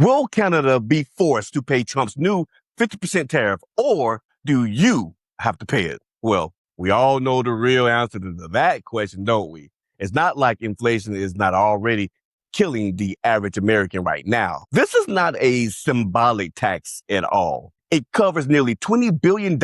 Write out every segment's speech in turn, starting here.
Will Canada be forced to pay Trump's new 50% tariff, or do you have to pay it? Well, we all know the real answer to that question, don't we? It's not like inflation is not already killing the average American right now. This is not a symbolic tax at all. It covers nearly $20 billion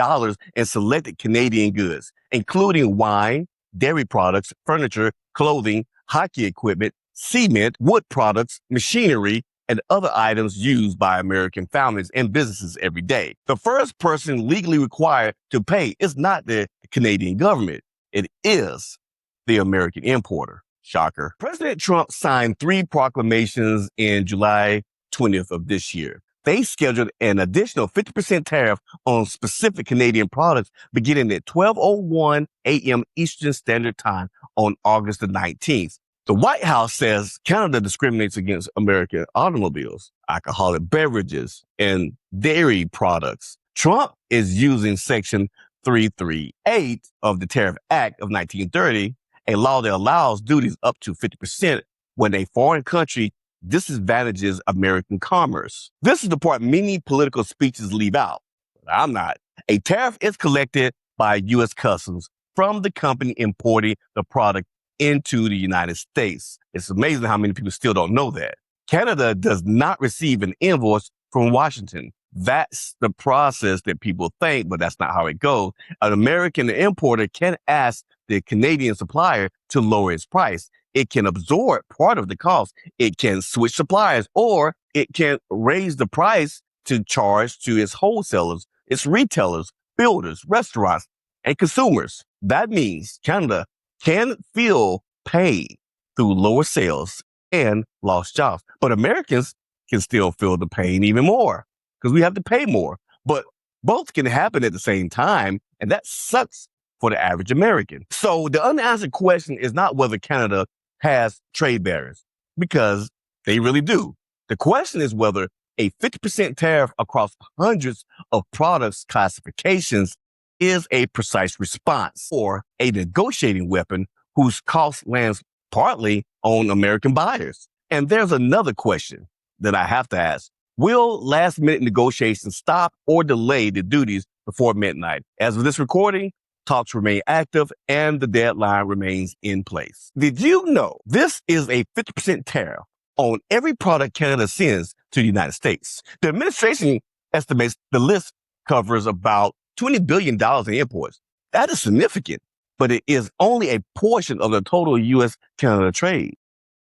in selected Canadian goods, including wine, dairy products, furniture, clothing, hockey equipment, cement, wood products, machinery, and other items used by American families and businesses every day. The first person legally required to pay is not the Canadian government. It is the American importer. Shocker. President Trump signed 3 proclamations in July 20th of this year. They scheduled an additional 50% tariff on specific Canadian products beginning at 12:01 a.m. Eastern Standard Time on August the 19th. The White House says Canada discriminates against American automobiles, alcoholic beverages, and dairy products. Trump is using Section 338 of the Tariff Act of 1930, a law that allows duties up to 50% when a foreign country disadvantages American commerce. This is the part many political speeches leave out. But I'm not. A tariff is collected by U.S. Customs from the company importing the product into the United States. It's amazing how many people still don't know that. Canada does not receive an invoice from Washington. That's the process that people think, but that's not how it goes. An American importer can ask the Canadian supplier to lower its price. It can absorb part of the cost. It can switch suppliers, or it can raise the price to charge to its wholesalers, its retailers, builders, restaurants, and consumers. That means Canada can feel pain through lower sales and lost jobs. But Americans can still feel the pain even more because we have to pay more. But both can happen at the same time, and that sucks for the average American. So the unanswered question is not whether Canada has trade barriers, because they really do. The question is whether a 50% tariff across hundreds of products classifications is a precise response, or a negotiating weapon whose cost lands partly on American buyers. And there's another question that I have to ask. Will last-minute negotiations stop or delay the duties before midnight? As of this recording, talks remain active and the deadline remains in place. Did you know this is a 50% tariff on every product Canada sends to the United States? The administration estimates the list covers about $20 billion in imports. That is significant, but it is only a portion of the total U.S.-Canada trade.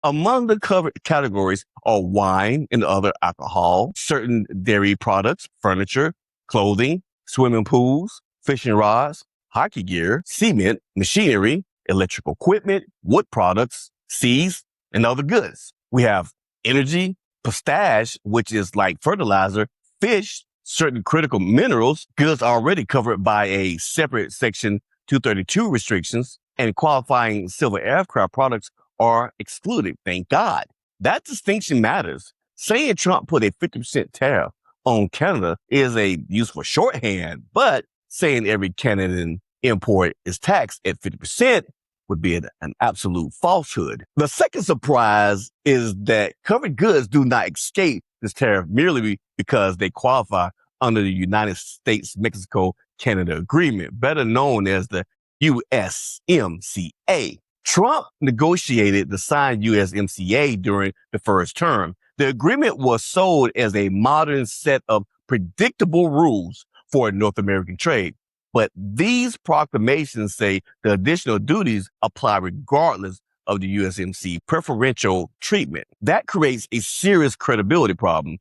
Among the covered categories are wine and other alcohol, certain dairy products, furniture, clothing, swimming pools, fishing rods, hockey gear, cement, machinery, electrical equipment, wood products, seeds, and other goods. We have energy, postage, which is like fertilizer, fish, certain critical minerals, goods already covered by a separate Section 232 restrictions, and qualifying civil aircraft products are excluded. Thank God. That distinction matters. Saying Trump put a 50% tariff on Canada is a useful shorthand, but saying every Canadian import is taxed at 50% would be an absolute falsehood. The second surprise is that covered goods do not escape this tariff merely because they qualify under the United States-Mexico-Canada Agreement, better known as the USMCA. Trump negotiated the signed USMCA during the first term. The agreement was sold as a modern set of predictable rules for North American trade. But these proclamations say the additional duties apply regardless of the USMCA preferential treatment. That creates a serious credibility problem.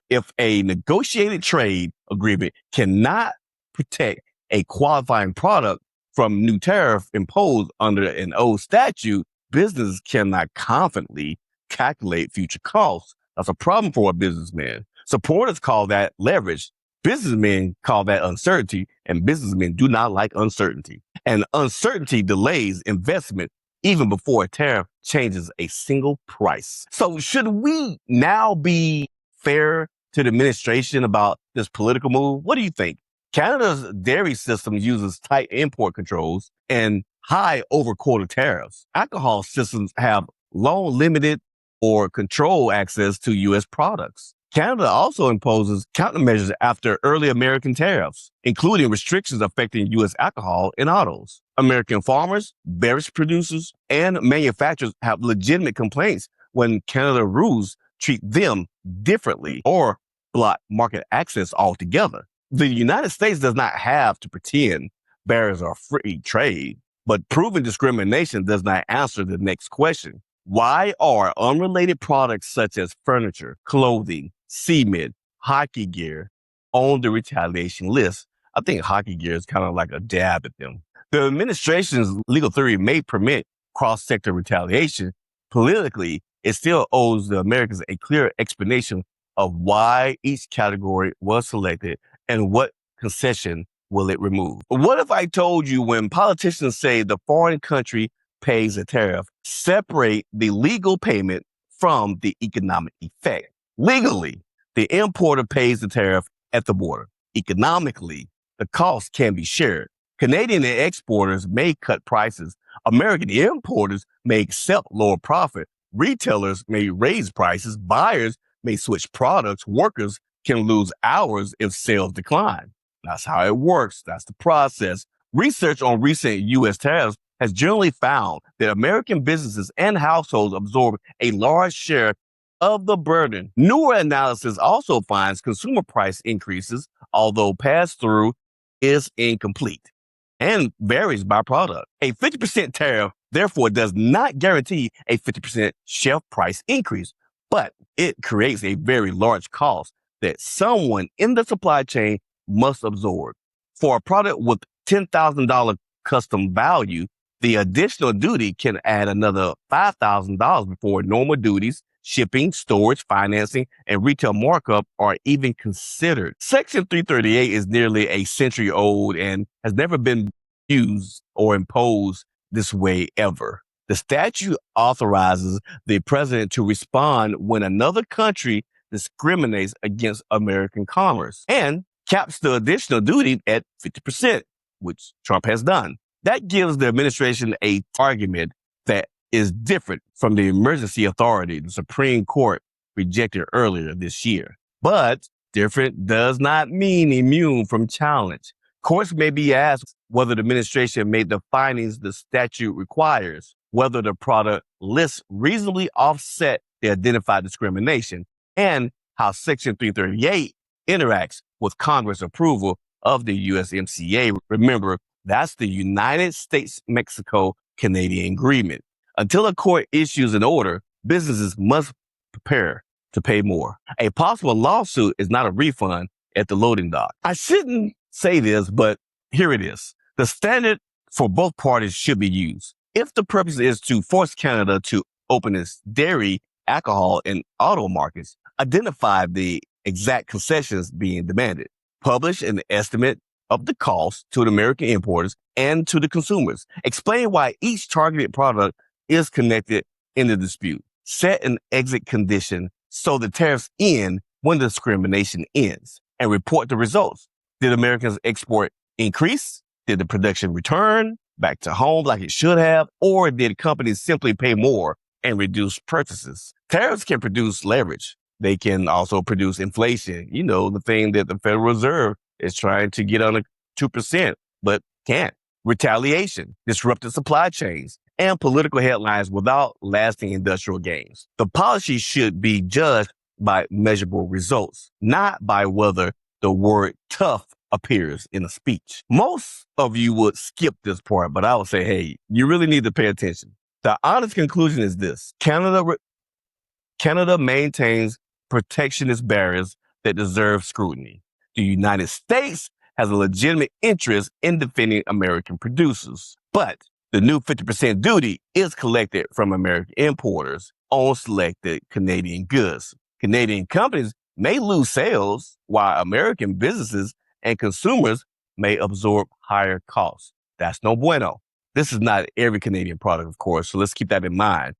If a negotiated trade agreement cannot protect a qualifying product from new tariff imposed under an old statute, business cannot confidently calculate future costs. That's a problem for a businessman. Supporters call that leverage. Businessmen call that uncertainty, and businessmen do not like uncertainty. And uncertainty delays investment even before a tariff changes a single price. So should we now be fair to the administration about this political move? What do you think? Canada's dairy system uses tight import controls and high over-quota tariffs. Alcohol systems have long limited or controlled access to U.S. products. Canada also imposes countermeasures after early American tariffs, including restrictions affecting U.S. alcohol and autos. American farmers, beverage producers, and manufacturers have legitimate complaints when Canada rules treat them differently or block market access altogether. The United States does not have to pretend barriers are free trade, but proven discrimination does not answer the next question. Why are unrelated products such as furniture, clothing, cement, hockey gear on the retaliation list? I think hockey gear is kind of like a dab at them. The administration's legal theory may permit cross-sector retaliation. Politically, it still owes the Americans a clear explanation of why each category was selected and what concession will it remove. What if I told you when politicians say the foreign country pays a tariff, separate the legal payment from the economic effect? Legally, the importer pays the tariff at the border. Economically, the cost can be shared. Canadian exporters may cut prices. American importers may accept lower profit. Retailers may raise prices. Buyers may switch products. Workers can lose hours if sales decline. That's how it works. That's the process. Research on recent U.S. tariffs has generally found that American businesses and households absorb a large share of the burden. Newer analysis also finds consumer price increases, although pass-through is incomplete and varies by product. A 50% tariff, therefore, does not guarantee a 50% shelf price increase, but it creates a very large cost that someone in the supply chain must absorb. For a product with $10,000 custom value, the additional duty can add another $5,000 before normal duties, shipping, storage, financing, and retail markup are even considered. Section 338 is nearly a century old and has never been used or imposed this way ever. The statute authorizes the president to respond when another country discriminates against American commerce and caps the additional duty at 50%, which Trump has done. That gives the administration a argument that is different from the emergency authority the Supreme Court rejected earlier this year. But different does not mean immune from challenge. Courts may be asked whether the administration made the findings the statute requires, whether the product list reasonably offset the identified discrimination, and how Section 338 interacts with Congress approval of the USMCA. Remember, that's the United States-Mexico-Canadian Agreement. Until a court issues an order, businesses must prepare to pay more. A possible lawsuit is not a refund at the loading dock. I shouldn't say this, but here it is. The standard for both parties should be used. If the purpose is to force Canada to open its dairy, alcohol, and auto markets, identify the exact concessions being demanded. Publish an estimate of the cost to the American importers and to the consumers. Explain why each targeted product is connected in the dispute. Set an exit condition so the tariffs end when the discrimination ends, and report the results. Did Americans export increase? Did the production return back to home like it should have? Or did companies simply pay more and reduce purchases? Tariffs can produce leverage. They can also produce inflation. You know, the thing that the Federal Reserve is trying to get under 2%, but can't. Retaliation, disrupted supply chains, and political headlines without lasting industrial gains. The policy should be judged by measurable results, not by whether the word tough appears in a speech. Most of you would skip this part, but I would say, hey, you really need to pay attention. The honest conclusion is this. Canada maintains protectionist barriers that deserve scrutiny. The United States has a legitimate interest in defending American producers, but the new 50% duty is collected from American importers on selected Canadian goods. Canadian companies may lose sales, while American businesses and consumers may absorb higher costs. That's no bueno. This is not every Canadian product, of course, so let's keep that in mind.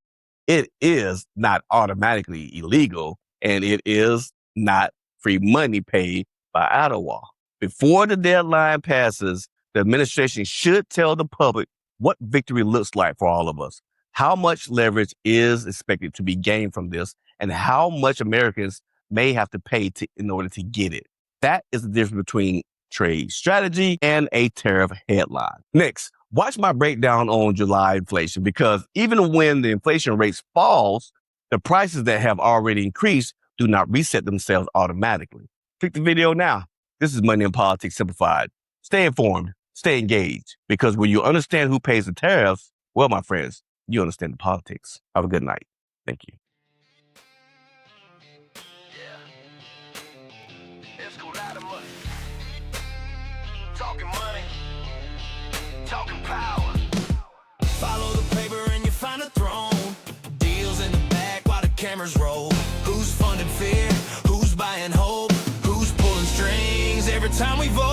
It is not automatically illegal, and it is not free money paid by Ottawa. Before the deadline passes, the administration should tell the public what victory looks like for all of us, how much leverage is expected to be gained from this, and how much Americans may have to pay in order to get it. That is the difference between trade strategy and a tariff headline. Next, watch my breakdown on July inflation, because even when the inflation rates falls, the prices that have already increased do not reset themselves automatically. Click the video now. This is Money Politics Simplified. Stay informed, stay engaged, because when you understand who pays the tariffs, well, my friends, you understand the politics. Have a good night. Thank you. Esco Latimer. Talking money, talking power. Follow the paper and you find a throne. Deals in the back while the cameras roll. Who's funding fear? Who's buying hope? Who's pulling strings every time we vote?